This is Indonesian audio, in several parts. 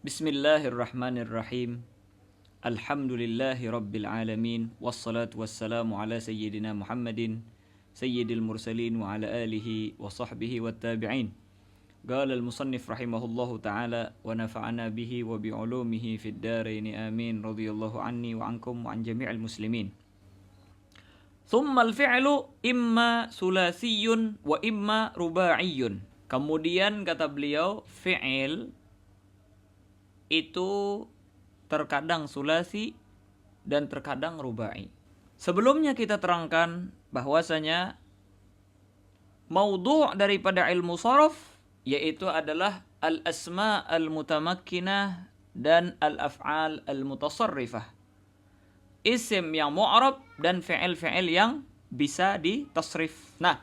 Bismillahirrahmanirrahim. Alhamdulillahi rabbil alamin. Wassalatu wassalamu ala sayyidina Muhammadin sayyidil mursalin wa ala alihi wa sahbihi wa tabi'in. Qala al-musannif rahimahullahu ta'ala wa nafa'ana bihi wa bi'ulumihi fid daraini amin. Radhiyallahu anni wa ankum wa an jami'il muslimin. Thumma al-fi'lu imma sulasiyun wa imma rubaiyun. Kemudian kata beliau, fi'il itu terkadang sulasi dan terkadang rubai. Sebelumnya kita terangkan bahwasanya maudhu' daripada ilmu sharaf yaitu adalah al-asma' al-mutamakkinah dan al-af'al al-mutasarrifah. Isim yang mu'rab dan fi'il-fi'il yang bisa ditasrif. Nah,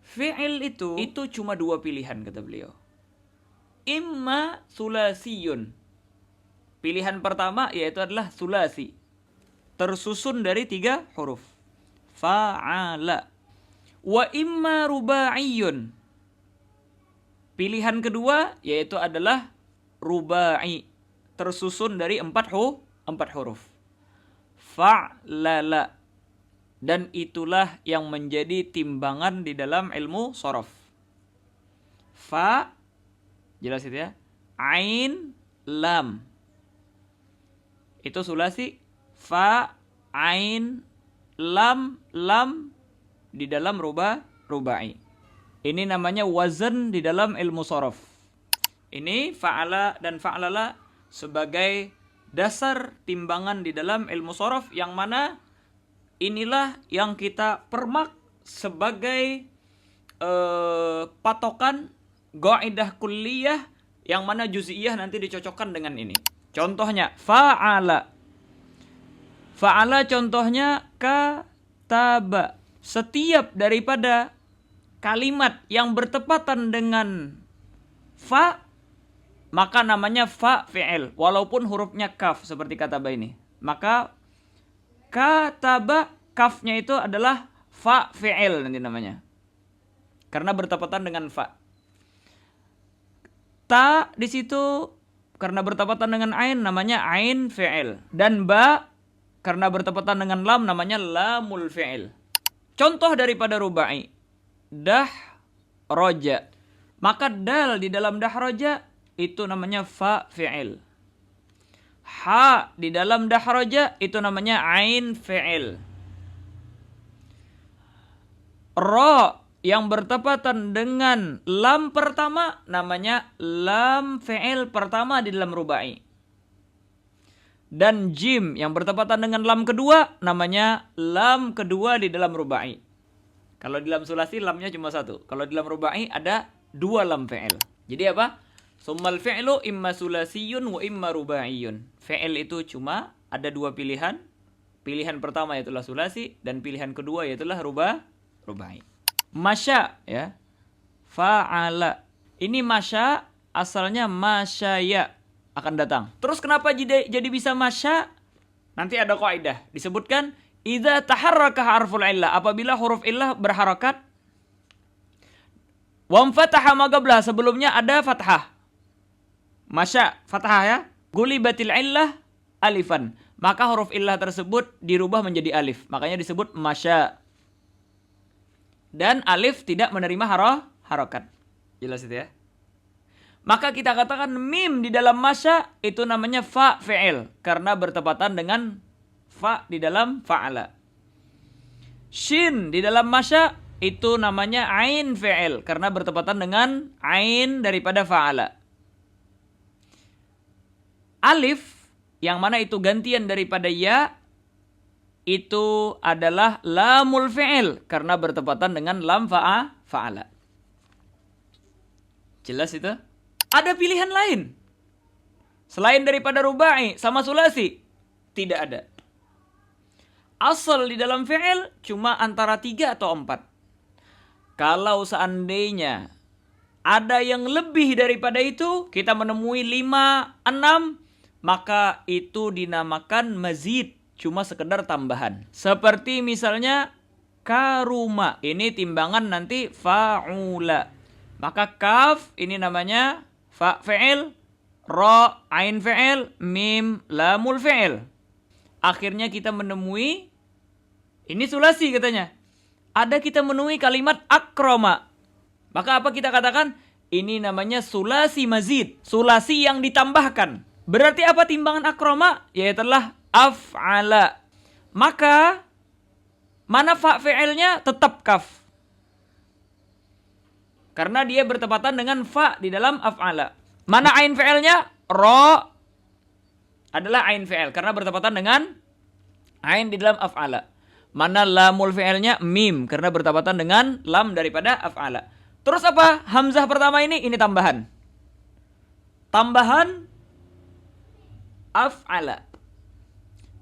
fi'il itu cuma dua pilihan kata beliau. Imma sulasiyun. Pilihan pertama yaitu adalah sulasi. Tersusun dari 3 huruf. Fa'ala. Wa imma rubaiyun. Pilihan kedua yaitu adalah rubai. Tersusun dari 4 huruf. Fa'lala. Dan itulah yang menjadi timbangan di dalam ilmu sharaf. Fa, jelas itu ya. Ain, lam. Itu sulasi. Fa, ain, lam di dalam rubai. Ini namanya wazan di dalam ilmu sharaf. Ini fa'ala dan fa'lala sebagai dasar timbangan di dalam ilmu sharaf yang mana inilah yang kita permak sebagai patokan qaidah kulliyah yang mana juz'iyah nanti dicocokkan dengan ini. Contohnya fa'ala. Fa'ala contohnya kataba. Setiap daripada kalimat yang bertepatan dengan fa maka namanya fa fi'il walaupun hurufnya kaf seperti kataba ini. Maka kataba kafnya itu adalah fa fi'il nanti namanya. Karena bertepatan dengan fa. Ta di situ karena bertepatan dengan ain namanya ain fi'il. Dan ba karena bertepatan dengan lam namanya lamul fi'il. Contoh daripada rubai. Dah roja. Maka dal di dalam dah roja itu namanya fa fi'il. Ha di dalam dah roja itu namanya ain fi'il. Ra yang bertepatan dengan lam pertama namanya lam fi'il pertama di dalam rubai. Dan jim yang bertepatan dengan lam kedua namanya lam kedua di dalam rubai. Kalau di dalam sulasi lamnya cuma 1. Kalau di dalam rubai ada 2 lam fi'il. Jadi apa? Summal fi'lu imma sulasiyun wa imma rubaiyun. Fi'il itu cuma ada 2 pilihan. Pilihan pertama yaitulah sulasi dan pilihan kedua yaitulah rubai. Masya ya. Fa'ala. Ini masya asalnya masyaya akan datang. Terus kenapa jadi bisa masya? Nanti ada kaidah disebutkan idza taharraka harful illah, apabila huruf illah berharakat. Wa fataha magablah, sebelumnya ada fathah. Masya fathah ya. Gulibatil illah alifan. Maka huruf illah tersebut dirubah menjadi alif. Makanya disebut masya. Dan alif tidak menerima harokat. Jelas itu ya. Maka kita katakan mim di dalam masya itu namanya fa fi'il. Karena bertepatan dengan fa di dalam fa'ala. Shin di dalam masya itu namanya ain fi'il. Karena bertepatan dengan ain daripada fa'ala. Alif yang mana itu gantian daripada ya itu adalah lamul fi'il karena bertepatan dengan lam fa'ala. Jelas itu? Ada pilihan lain selain daripada rubai sama sulasi? Tidak ada. Asal di dalam fi'il cuma antara 3 atau 4. Kalau seandainya ada yang lebih daripada itu, kita menemui 5, 6, maka itu dinamakan mazid. Cuma sekedar tambahan. Seperti misalnya karuma. Ini timbangan nanti fa'ula. Maka kaf ini namanya fa fi'il, ra, ain fi'il, mim, lamul fi'il. Akhirnya kita menemui, ini sulasi katanya. Ada kita menemui kalimat akroma. Maka apa kita katakan? Ini namanya sulasi mazid. Sulasi yang ditambahkan. Berarti apa timbangan akroma? Yaitulah af'ala. Maka, mana fa fi'ilnya? Tetap kaf. Karena dia bertepatan dengan fa di dalam af'ala. Mana ain fi'ilnya? Ra adalah ain fi'il. Karena bertepatan dengan ain di dalam af'ala. Mana lamul fi'ilnya? Mim. Karena bertepatan dengan lam daripada af'ala. Terus apa? Hamzah pertama ini tambahan. Tambahan af'ala.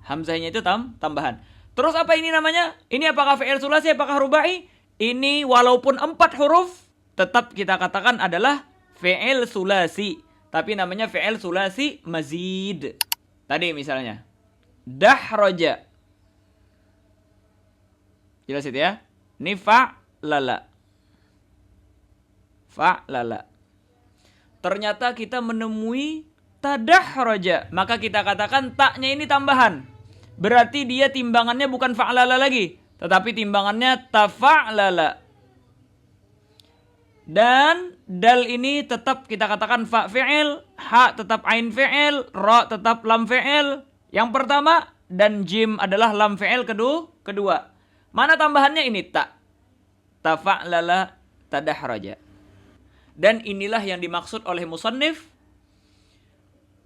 Hamzahnya itu tambahan. Terus apa ini namanya? Ini apakah fi'il sulasi, apakah rubai? Ini walaupun 4 huruf, tetap kita katakan adalah fi'il sulasi. Tapi namanya fi'il sulasi mazid. Tadi misalnya. Dahraja. Jelas itu ya? Ini fa'lala. Fa'lala. Ternyata kita menemui tadahraja. Maka kita katakan taknya ini tambahan. Berarti dia timbangannya bukan fa'lala lagi. Tetapi timbangannya tafa'lala. Dan dal ini tetap kita katakan fa fi'il. Ha tetap ain fi'il. Ra tetap lam fi'il. Yang pertama. Dan jim adalah lam fi'il kedua. Mana tambahannya ini ta. Tafa'lala tadahraja. Dan inilah yang dimaksud oleh musannif.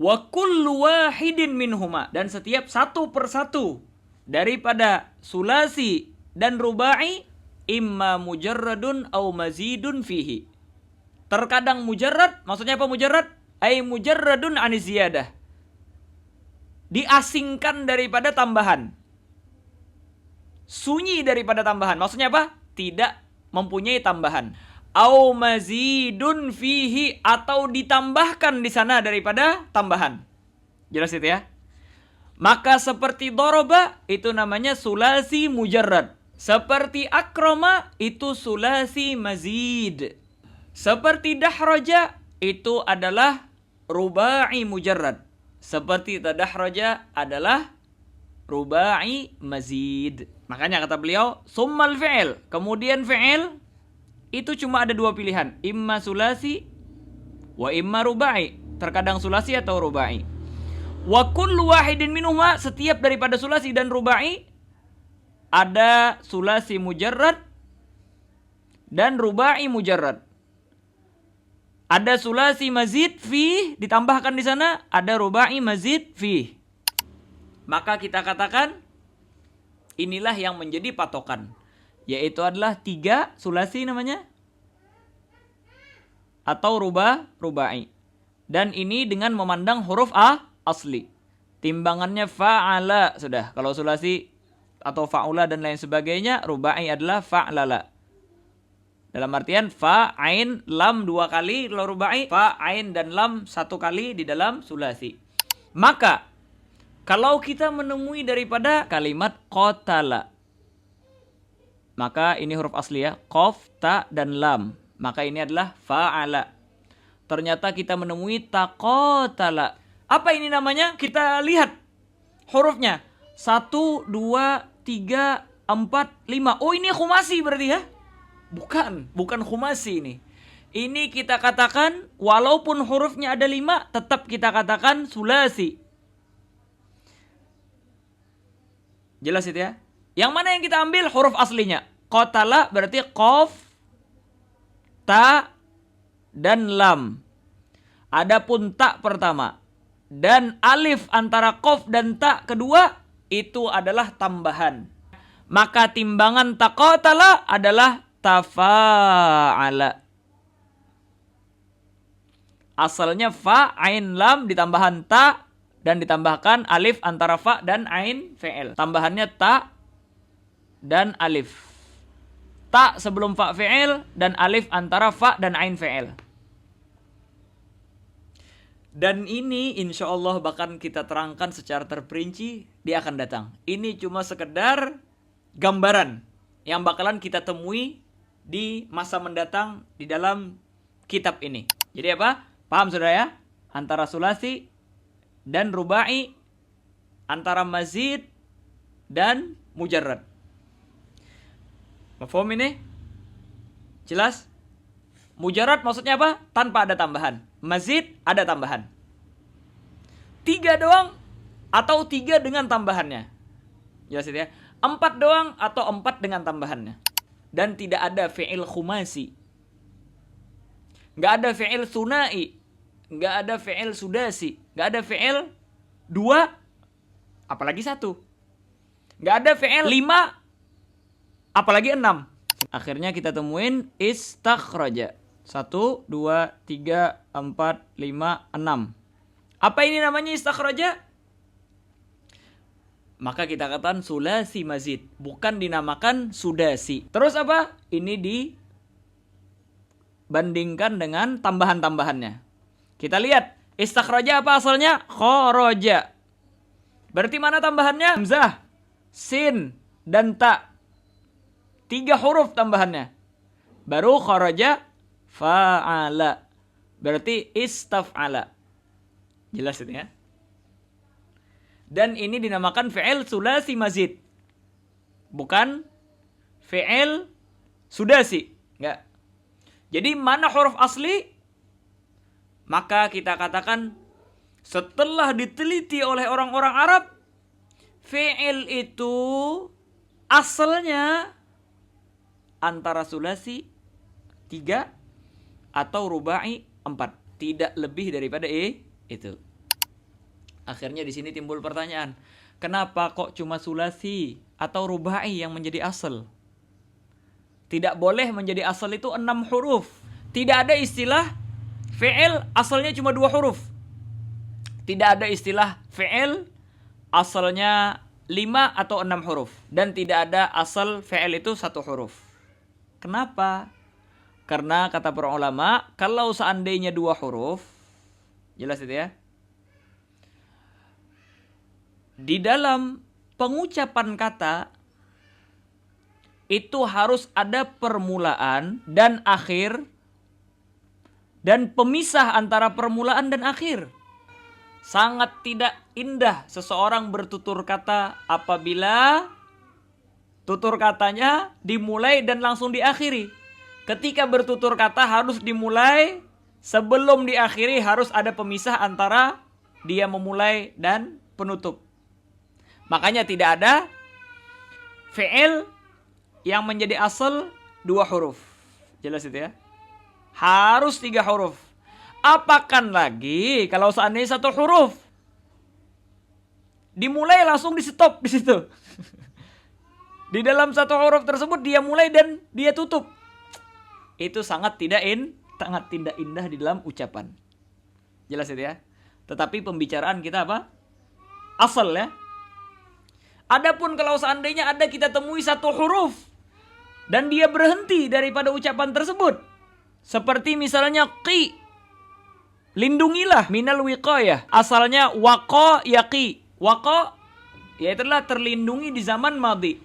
Wa kullu wahidin minhuma. Dan setiap satu persatu daripada sulasi dan rubai imma mujarradun au mazidun fihi. Terkadang mujarrad, maksudnya apa mujarrad? Ay mujarradun an ziyadah. Diasingkan daripada tambahan. Sunyi daripada tambahan. Maksudnya apa? Tidak mempunyai tambahan. Au mazidun fihi, atau ditambahkan di sana daripada tambahan. Jelas itu ya? Maka seperti doroba itu namanya sulasi mujarrad. Seperti akroma itu sulasi mazid. Seperti dahraja itu adalah rubai mujarrad. Seperti tadahraja adalah rubai mazid. Makanya kata beliau summal fi'il. Kemudian fi'il itu cuma ada 2 pilihan. Imma sulasi wa imma rubai. Terkadang sulasi atau rubai. Wa kullu wahidin minhuma, setiap daripada sulasi dan rubai ada sulasi mujarrad dan rubai mujarrad. Ada sulasi mazid fi, ditambahkan di sana, ada rubai mazid fi. Maka kita katakan inilah yang menjadi patokan, yaitu adalah 3 sulasi namanya atau rubai. Dan ini dengan memandang huruf asli. Timbangannya fa'ala sudah. Kalau sulasi atau fa'ula dan lain sebagainya, rubai adalah fa'lala. Dalam artian fa, ain, lam 2 kali kalau rubai, fa, ain dan lam 1 kali di dalam sulasi. Maka kalau kita menemui daripada kalimat qatala, maka ini huruf asli ya, qaf, ta dan lam. Maka ini adalah fa'ala. Ternyata kita menemui taqatala. Apa ini namanya? Kita lihat hurufnya. 1, 2, 3, 4, 5. Oh, ini khumasi berarti ya? Bukan khumasi ini. Ini kita katakan walaupun hurufnya ada 5, tetap kita katakan sulasi. Jelas itu ya? Yang mana yang kita ambil huruf aslinya? Qatala berarti qaf, ta dan lam. Adapun ta pertama dan alif antara qaf dan ta kedua itu adalah tambahan. Maka timbangan taqatala adalah tafa'ala. Asalnya fa, ain, lam ditambahkan ta dan ditambahkan alif antara fa dan ain fi'il. Tambahannya ta dan alif. Ta sebelum fa fi'il dan alif antara fa dan ain fi'il. Dan ini insya Allah bahkan kita terangkan secara terperinci dia akan datang. Ini cuma sekedar gambaran yang bakalan kita temui di masa mendatang di dalam kitab ini. Jadi apa? Paham saudara ya? antara sulasi dan rubai, antara mazid dan mujarrad. Mafhum ini? Jelas? Mujarrad maksudnya apa? Tanpa ada tambahan. Mazid ada tambahan. 3 doang atau 3 dengan tambahannya. Jelas itu ya? 4 doang atau 4 dengan tambahannya. Dan tidak ada fi'il khumasi. Nggak ada fi'il sunai. Nggak ada fi'il sudasi. Nggak ada fi'il 2, apalagi 1. Nggak ada fi'il 5, apalagi 6. Akhirnya kita temuin istakhraja. 1, 2, 3, 4, 5, 6. Apa ini namanya istakhraja? Maka kita katakan sulasi mazid. Bukan dinamakan sudasi. Terus apa? Ini dibandingkan dengan tambahan-tambahannya. Kita lihat. Istakhraja apa asalnya? Kharaja. Berarti mana tambahannya? Hamzah, sin, dan ta. 3 huruf tambahannya. Baru kharaja, fa'ala. Berarti istaf'ala. Jelas itu ya? Dan ini dinamakan fi'il sulasi mazid. Bukan fi'il sudasi. Enggak. Jadi mana huruf asli? Maka kita katakan setelah diteliti oleh orang-orang Arab, fi'il itu asalnya antara sulasi 3 atau rubai 4. Tidak lebih daripada itu. Akhirnya di sini timbul pertanyaan, kenapa kok cuma sulasi atau rubai yang menjadi asal? Tidak boleh menjadi asal itu 6 huruf. Tidak ada istilah fi'il asalnya cuma 2 huruf. Tidak ada istilah fi'il asalnya 5 atau 6 huruf. Dan tidak ada asal fi'il itu 1 huruf. Kenapa? Karena kata para ulama, kalau seandainya 2 huruf, jelas itu ya, di dalam pengucapan kata itu harus ada permulaan dan akhir dan pemisah antara permulaan dan akhir. Sangat tidak indah seseorang bertutur kata apabila tutur katanya dimulai dan langsung diakhiri. Ketika bertutur kata harus dimulai, sebelum diakhiri harus ada pemisah antara dia memulai dan penutup. Makanya tidak ada fi'il yang menjadi asal 2 huruf. Jelas itu ya? Harus 3 huruf. Apakan lagi kalau seandainya 1 huruf dimulai langsung di stop di situ. Di dalam 1 huruf tersebut dia mulai dan dia tutup. Itu sangat tidak indah di dalam ucapan. Jelas itu ya? Tetapi pembicaraan kita apa? Asal ya. Adapun kalau seandainya ada kita temui 1 huruf dan dia berhenti daripada ucapan tersebut, seperti misalnya qi, lindungilah, minal wiqayah, asalnya waqa yaqi. Waqa yaitu adalah terlindungi di zaman madhi.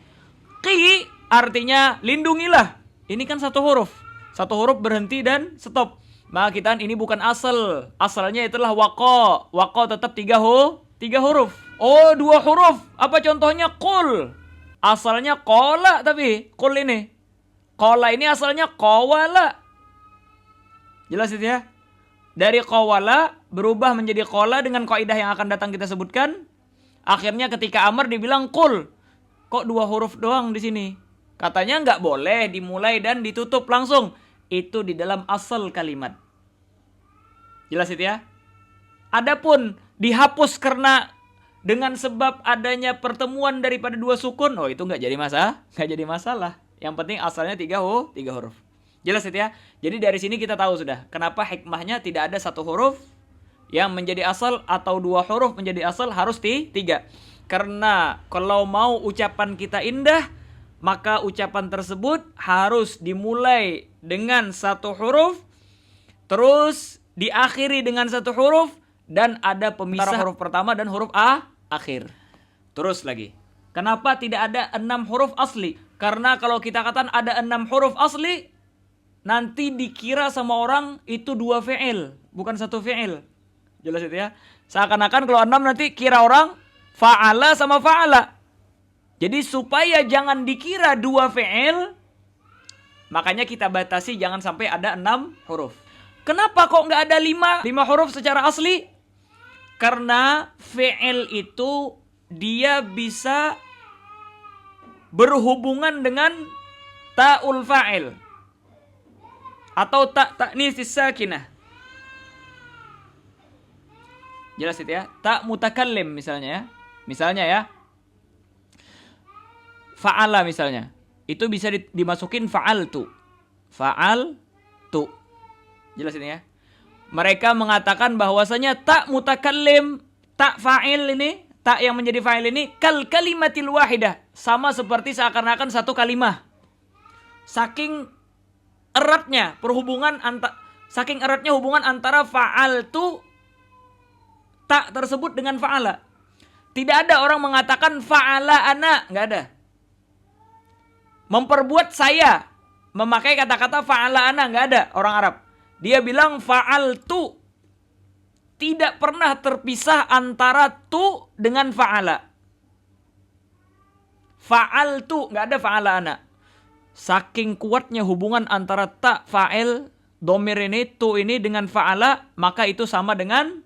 Qi artinya lindungilah. Ini kan 1 huruf. 1 huruf berhenti dan stop. Maka kita ini bukan asal. Asalnya itulah waqa. Waqa tetap 3 huruf. Oh, 2 huruf. Apa contohnya? Qul. Asalnya qala tapi qul ini. Qala ini asalnya qawala. Jelas itu ya? Dari qawala berubah menjadi qala dengan kaidah yang akan datang kita sebutkan. Akhirnya ketika Amr dibilang qul. Kok 2 huruf doang di sini? Katanya nggak boleh dimulai dan ditutup langsung. Itu di dalam asal kalimat. Jelas itu ya? Adapun dihapus karena dengan sebab adanya pertemuan daripada 2 sukun, oh itu nggak jadi masalah. Yang penting asalnya 3 huruf. Jelas itu ya? Jadi dari sini kita tahu sudah kenapa hikmahnya tidak ada 1 huruf yang menjadi asal atau 2 huruf menjadi asal, harus 3. Karena kalau mau ucapan kita indah, maka ucapan tersebut harus dimulai dengan 1 huruf, terus diakhiri dengan 1 huruf, dan ada pemisah antara huruf pertama dan huruf akhir. Terus lagi, kenapa tidak ada 6 huruf asli? Karena kalau kita katakan ada 6 huruf asli, nanti dikira sama orang itu 2 fi'il, bukan 1 fi'il. Jelas itu ya. Seakan-akan kalau 6 nanti kira orang fa'ala sama fa'ala. Jadi supaya jangan dikira 2 fi'il, makanya kita batasi jangan sampai ada 6 huruf. Kenapa kok nggak ada 5 huruf secara asli? Karena fi'il itu dia bisa berhubungan dengan ta'ul fa'il atau ta'nis sakinah. Jelas itu ya. Ta mutakallim misalnya ya. Misalnya ya. Fa'ala misalnya. Itu bisa dimasukin fa'altu. Fa'altu. Jelas ini ya. Mereka mengatakan bahwasanya ta mutakallim, ta fa'il ini, ta yang menjadi fa'il ini kal kalimatil wahidah. Sama seperti seakan-akan satu kalimah. Saking eratnya hubungan antara fa'altu tak tersebut dengan fa'ala. Tidak ada orang mengatakan fa'ala ana, enggak ada. Memperbuat saya, memakai kata-kata fa'ala ana, enggak ada orang Arab. Dia bilang fa'altu. Tidak pernah terpisah antara tu dengan fa'ala. Fa'altu, enggak ada fa'ala ana. Saking kuatnya hubungan antara ta fa'il, domir ini, tu ini dengan fa'ala, maka itu sama dengan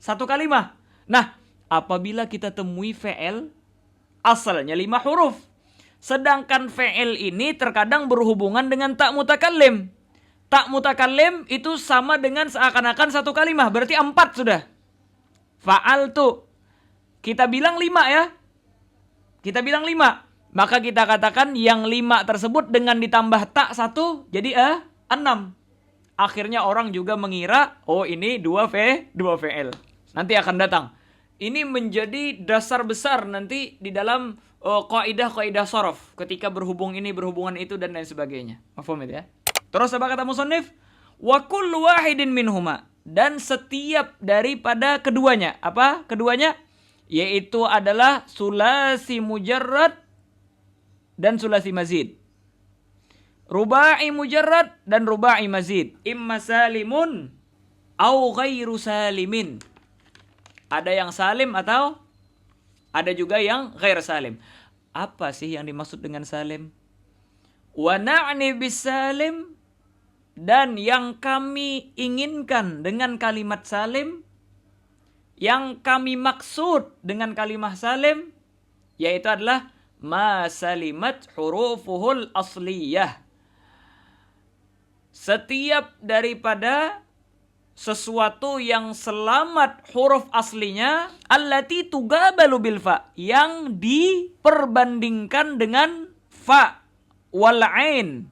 satu kalimah. Nah, apabila kita temui fi'il asalnya 5 huruf. Sedangkan fi'il ini terkadang berhubungan dengan tak mutakallim. Tak mutakallim itu sama dengan seakan-akan satu kalimah. Berarti 4 sudah. Fa'altu. Kita bilang 5 ya. Kita bilang 5. Maka kita katakan yang 5 tersebut dengan ditambah tak 1 jadi 6. Akhirnya orang juga mengira, oh ini 2 fi'il. Nanti akan datang. Ini menjadi dasar besar nanti di dalam kaidah-kaidah sorof. Ketika berhubungan itu dan lain sebagainya. Mafhum itu ya. Terus apa kata musannif? Wa kullu wahidin minhuma. Dan setiap daripada keduanya. Apa keduanya? Yaitu adalah sulasi mujarrad dan sulasi mazid. Rubai mujarrad dan rubai mazid. Imma salimun au ghairu salimin. Ada yang salim atau ada juga yang ghair salim. Apa sih yang dimaksud dengan salim? Wa na'ni bis salim, dan yang kami inginkan dengan kalimat salim, yang kami maksud dengan kalimat salim, yaitu adalah ma salimat hurufuhul asliyah. Setiap daripada sesuatu yang selamat huruf aslinya, allati tugabalu bil fa, yang diperbandingkan dengan fa wal ain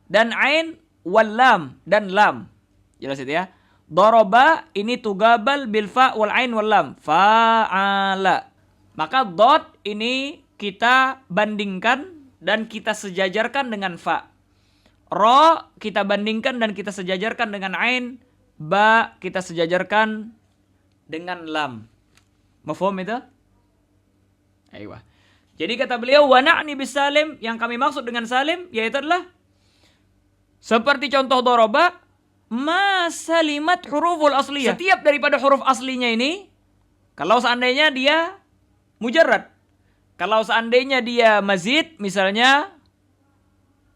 dan ain wal lam dan lam. Jelas itu ya. Daraba ini tugabal bil fa wal ain wal lam. Fa'ala. Maka dot ini kita bandingkan dan kita sejajarkan dengan fa. Ro kita bandingkan dan kita sejajarkan dengan ain. Ba kita sejajarkan dengan lam. Mafhum itu? Aiyah. Jadi kata beliau wa na'ni bisalim, yang kami maksud dengan salim yaitu adalah seperti contoh daraba, ma salimat huruful asliyah. Setiap daripada huruf aslinya ini, kalau seandainya dia mujarrad, kalau seandainya dia mazid, misalnya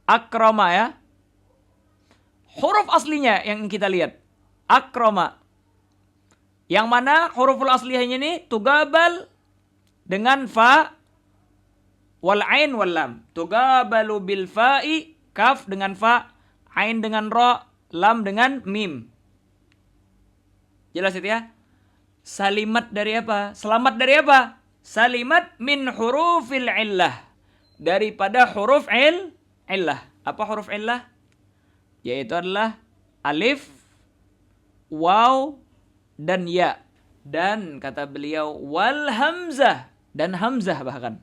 akrama ya, huruf aslinya yang kita lihat akrama, yang mana huruful asliyahnya ini tugabal dengan fa wal ain wal lam. Tugabalu bil fa'i, kaf dengan fa, ain dengan ro, lam dengan mim. Jelas itu ya. Salimat dari apa? Selamat dari apa? Salimat min hurufil illah, daripada huruf illah. Apa huruf illah? Yaitu adalah alif, waw, dan ya. Dan kata beliau wal hamzah, dan hamzah bahkan.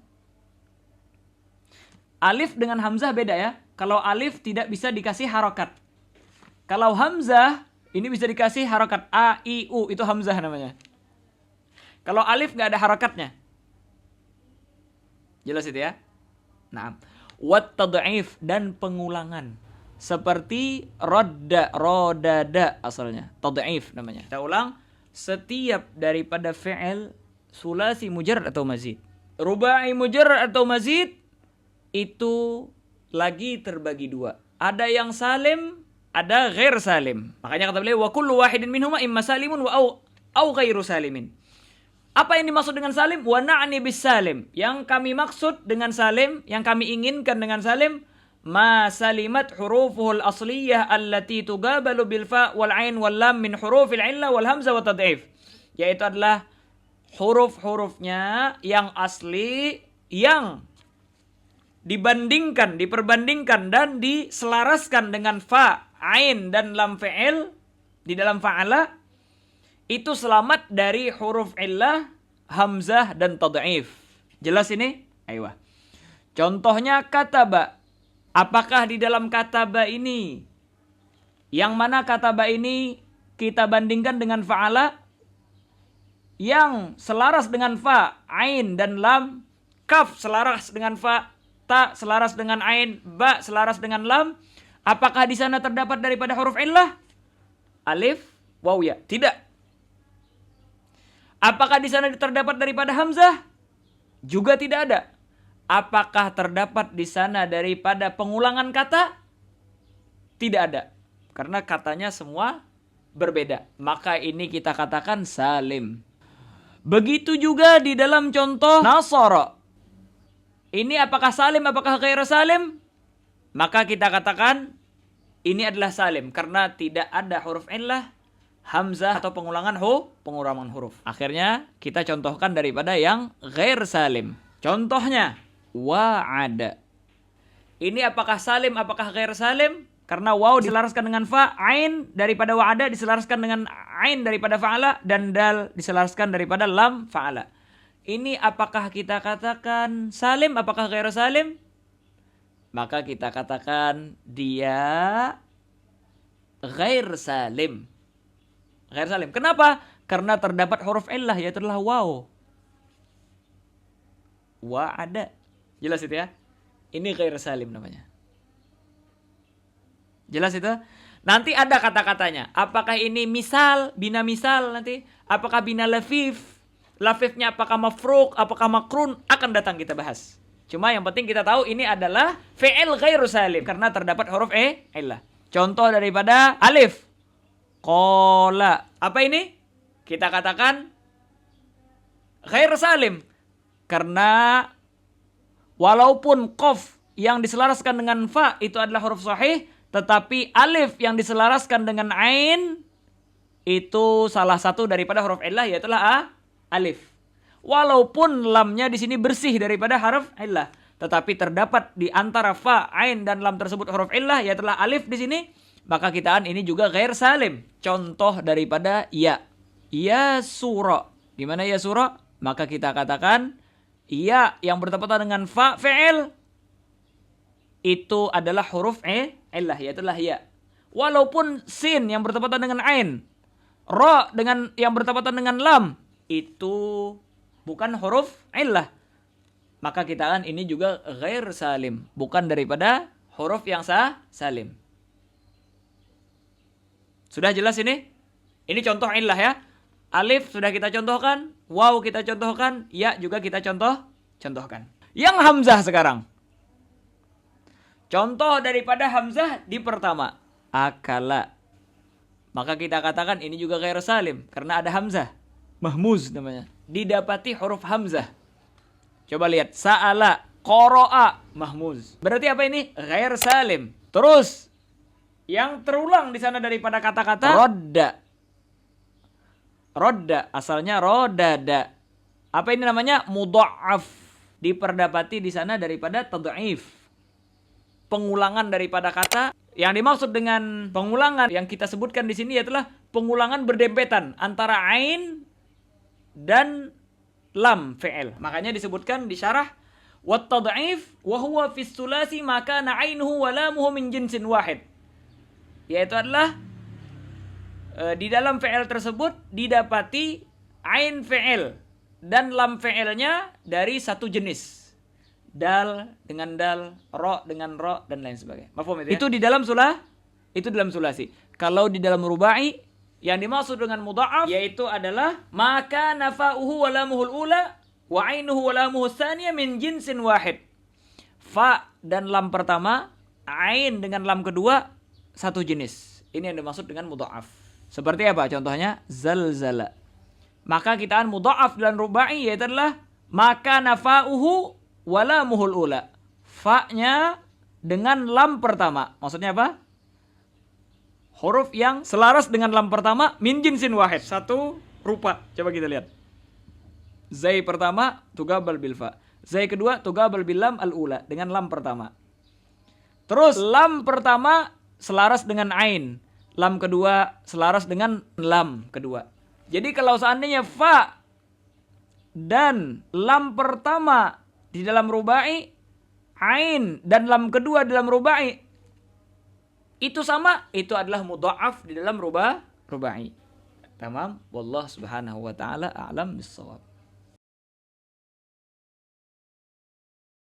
Alif dengan hamzah beda ya. Kalau alif tidak bisa dikasih harokat. Kalau hamzah ini bisa dikasih harokat. A, I, U, itu hamzah namanya. Kalau alif nggak ada harokatnya. Jelas itu ya. Nah, wat tad'if, dan pengulangan. Seperti rodada asalnya. Tad'if namanya. Kita ulang. setiap daripada fi'il sulasi mujarrad atau mazid. Rubai mujarrad atau mazid itu lagi terbagi dua. Ada yang salim, ada ghair salim. Makanya kata beliau, wa kullu wahidin minhuma imma salimun wa au ghairu salimin. Apa yang dimaksud dengan salim? Wa na'ni bis salim. Yang kami maksud dengan salim, yang kami inginkan dengan salim, ma salimat hurufuhul asliyah allati tugabalu bil fa wal ain wal lam min hurufil illa wal hamzah wa tad'if. Yaitu adalah huruf-hurufnya yang asli, yang diperbandingkan dan diselaraskan dengan fa, ain dan lam fi'il di dalam fa'ala, itu selamat dari huruf illah, hamzah dan tad'if. Jelas ini? Ayo. Contohnya kataba. Apakah di dalam kataba ini, yang mana kataba ini kita bandingkan dengan fa'ala, yang selaras dengan fa, ain dan lam, kaf selaras dengan fa, ta selaras dengan ain, ba selaras dengan lam. Apakah di sana terdapat daripada huruf illah? Alif, waw, ya? Tidak. Apakah di sana terdapat daripada hamzah? Juga tidak ada. Apakah terdapat di sana daripada pengulangan kata? Tidak ada. Karena katanya semua berbeda. Maka ini kita katakan salim. Begitu juga di dalam contoh nasara. Ini apakah salim, apakah ghair salim? Maka kita katakan ini adalah salim karena tidak ada huruf illah, hamzah atau pengulangan huruf. Akhirnya kita contohkan daripada yang ghair salim. Contohnya wa'ada. Ini apakah salim, apakah ghair salim? Karena waw diselaraskan dengan fa, ain daripada wa'ada diselaraskan dengan ain daripada fa'ala, dan dal diselaraskan daripada lam fa'ala. Ini apakah kita katakan salim, apakah ghair salim? Maka kita katakan dia ghair salim. Ghair salim. Kenapa? Karena terdapat huruf illah, yaitu adalah waw. Wa'ada. Jelas itu ya? Ini ghair salim namanya. Jelas itu? Nanti ada kata-katanya. Apakah ini misal, bina misal nanti? Apakah bina lafif? Lafifnya apakah mafruq, apakah makrun? Akan datang kita bahas. Cuma yang penting kita tahu ini adalah fi'il ghairu salim. Karena terdapat huruf illah. Contoh daripada alif. Qala. Apa ini? Kita katakan ghairu salim. Karena walaupun qaf yang diselaraskan dengan fa itu adalah huruf sahih, tetapi alif yang diselaraskan dengan ain itu salah satu daripada huruf illah, yaitu alif. Walaupun lamnya di sini bersih daripada huruf illah, tetapi terdapat di antara fa, ain dan lam tersebut huruf illah, yaitu alif di sini, maka kitaan ini juga ghair salim. Contoh daripada ya. Ya sura. Di mana ya sura? Maka kita katakan ya yang bertepatan dengan fa fi'il itu adalah huruf illah, yaitu ya. Walaupun sin yang bertepatan dengan ain, ra dengan yang bertepatan dengan lam itu bukan huruf illah, maka kita kan ini juga ghair salim, bukan daripada huruf yang salim. Sudah jelas ini? Ini contoh illah ya. Alif sudah kita contohkan, waw kita contohkan, ya juga kita contohkan. Yang hamzah sekarang. Contoh daripada hamzah di pertama, akala. Maka kita katakan ini juga ghair salim karena ada hamzah. Mahmuz namanya. Didapati huruf hamzah. Coba lihat, sa'ala, qara'a, mahmuz. Berarti apa ini? Ghair salim. Terus yang terulang di sana daripada kata-kata rodda. Rodda asalnya rodada. Apa ini namanya? Mudha'af. Diperdapati di sana daripada tad'if. Pengulangan daripada kata. Yang dimaksud dengan pengulangan yang kita sebutkan di sini adalah pengulangan berdempetan antara ain dan lam fi'il. Makanya disebutkan di syarah wat tad'if wa huwa fi sulasi maka ainuhu wa lamuhu min jinsin wahid. Yaitu adalah di dalam fi'il tersebut didapati ain fi'il dan lam fi'ilnya dari satu jenis. Dal dengan dal, ro dengan ro, dan lain sebagainya. Mafhum itu ya? Itu di dalam sulasi. Kalau di dalam rubai Yang dimaksud dengan mudha'af yaitu adalah maka nafa'uhu wa lamuhul ula wa ainuhu wa lamuhu tsaniyah min jinsin wahid. Fa dan lam pertama, ain dengan lam kedua satu jenis. Ini yang dimaksud dengan mudha'af. Seperti apa contohnya? Zalzala. Maka kitaan mudha'af dan rubai yaitu adalah maka nafa'uhu wa lamuhul ula. Fa-nya dengan lam pertama. Maksudnya apa? Huruf yang selaras dengan lam pertama min jinsin wahid, satu rupa. Coba kita lihat. Zai pertama tugabal bil fa. Zai kedua tugabal bil lam al ula dengan lam pertama. Terus lam pertama selaras dengan ain. Lam kedua selaras dengan lam kedua. Jadi kalau seandainya fa dan lam pertama di dalam rubai, ain dan lam kedua di dalam rubai itu sama, itu adalah mudha'af di dalam rubai. Tamam, wallahu subhanahu wa ta'ala a'lam bissawab.